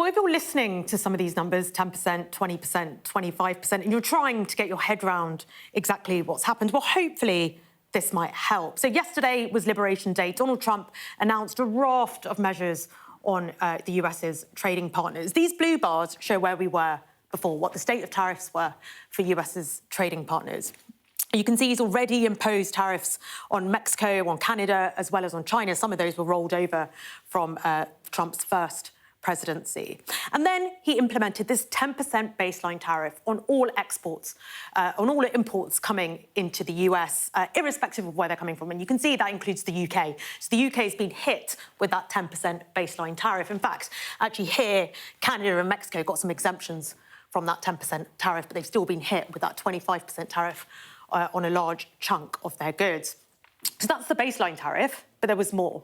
if you're listening to some of these numbers, 10%, 20%, 25%, and you're trying to get your head round exactly what's happened, well, hopefully this might help. So yesterday was Liberation Day. Donald Trump announced a raft of measures on the US's trading partners. These blue bars show where we were before, what the state of tariffs were for US's trading partners. You can see he's already imposed tariffs on Mexico, on Canada, as well as on China. Some of those were rolled over from Trump's first presidency. And then he implemented this 10% baseline tariff on all exports, on all imports coming into the US, irrespective of where they're coming from. And you can see that includes the UK. So the UK has been hit with that 10% baseline tariff. In fact, actually here, Canada and Mexico got some exemptions from that 10% tariff, but they've still been hit with that 25% tariff on a large chunk of their goods. So that's the baseline tariff, but there was more.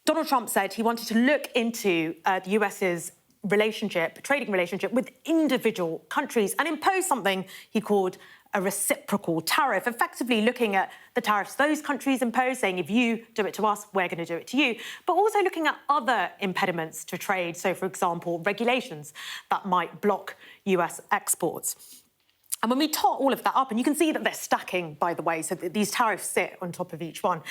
Donald Trump said he wanted to look into the US's trading relationship with individual countries and impose something he called a reciprocal tariff, effectively looking at the tariffs those countries impose, saying if you do it to us, we're going to do it to you, but also looking at other impediments to trade. So, for example, regulations that might block US exports. And when we tot all of that up, and you can see that they're stacking, by the way, so that these tariffs sit on top of each one.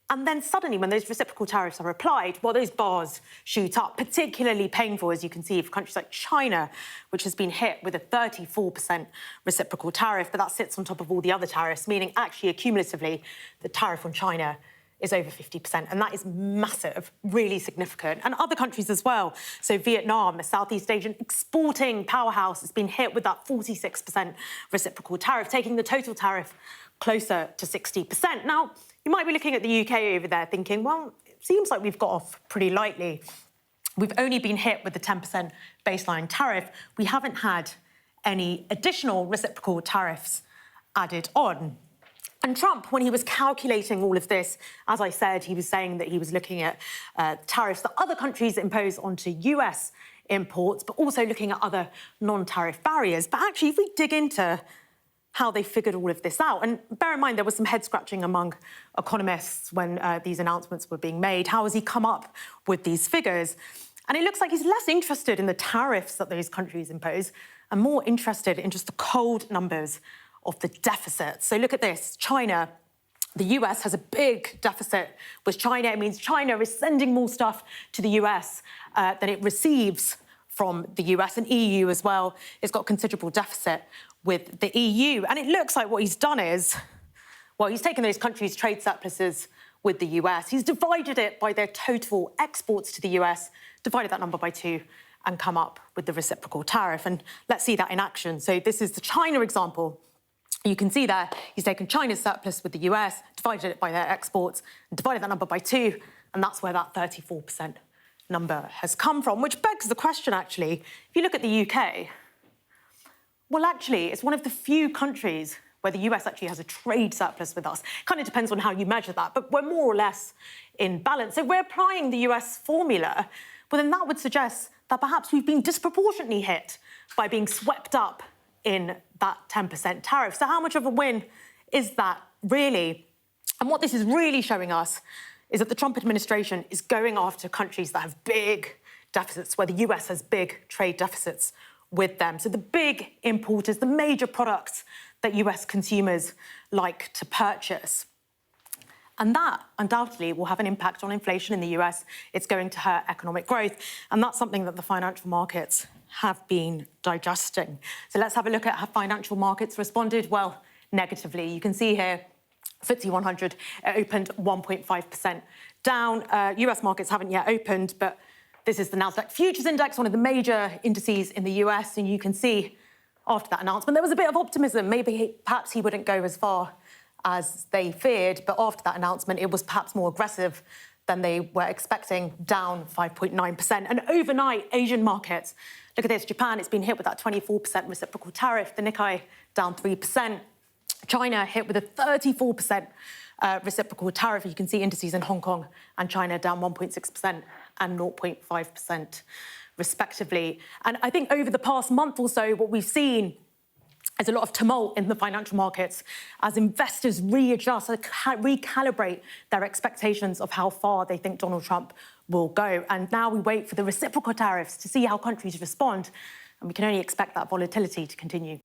And then suddenly, when those reciprocal tariffs are applied, well, those bars shoot up, particularly painful, as you can see, for countries like China, which has been hit with a 34% reciprocal tariff, but that sits on top of all the other tariffs, meaning actually, accumulatively, the tariff on China is over 50%, and that is massive, really significant. And other countries as well. So Vietnam, a Southeast Asian exporting powerhouse, has been hit with that 46% reciprocal tariff, taking the total tariff closer to 60%. Now, you might be looking at the UK over there thinking, well, it seems like we've got off pretty lightly. We've only been hit with the 10% baseline tariff. We haven't had any additional reciprocal tariffs added on. And Trump, when he was calculating all of this, as I said, he was saying that he was looking at tariffs that other countries impose onto US imports, but also looking at other non-tariff barriers. But actually, if we dig into how they figured all of this out, and bear in mind there was some head-scratching among economists when these announcements were being made. How has he come up with these figures? And it looks like he's less interested in the tariffs that those countries impose and more interested in just the cold numbers of the deficit. So look at this. China, the US has a big deficit with China. It means China is sending more stuff to the US than it receives from the US, and EU as well. It's got considerable deficit with the EU. And it looks like what he's done is, well, he's taken those countries' trade surpluses with the US. He's divided it by their total exports to the US, divided that number by 2, and come up with the reciprocal tariff. And let's see that in action. So this is the China example. You can see there, he's taken China's surplus with the US, divided it by their exports, and divided that number by 2, and that's where that 34% number has come from, which begs the question, actually, if you look at the UK, well, actually, it's one of the few countries where the US actually has a trade surplus with us. Kind of depends on how you measure that, but we're more or less in balance. So we're applying the US formula, well, then that would suggest that perhaps we've been disproportionately hit by being swept up in that 10% tariff. So how much of a win is that really? And what this is really showing us is that the Trump administration is going after countries that have big deficits, where the US has big trade deficits with them. So the big importers, the major products that US consumers like to purchase. And that undoubtedly will have an impact on inflation in the US. It's going to hurt economic growth. And that's something that the financial markets have been digesting. So let's have a look at how financial markets responded. Well, negatively. You can see here, FTSE 100 opened 1.5% down. US markets haven't yet opened, but this is the Nasdaq Futures Index, one of the major indices in the US. And you can see after that announcement, there was a bit of optimism. Perhaps he wouldn't go as far as they feared, but after that announcement, it was perhaps more aggressive than they were expecting, down 5.9%. And overnight, Asian markets, look at this, Japan, it's been hit with that 24% reciprocal tariff, the Nikkei down 3%. China hit with a 34% reciprocal tariff. You can see indices in Hong Kong and China down 1.6% and 0.5% respectively. And I think over the past month or so, what we've seen is a lot of tumult in the financial markets as investors readjust, recalibrate their expectations of how far they think Donald Trump will go. And now we wait for the reciprocal tariffs to see how countries respond. And we can only expect that volatility to continue.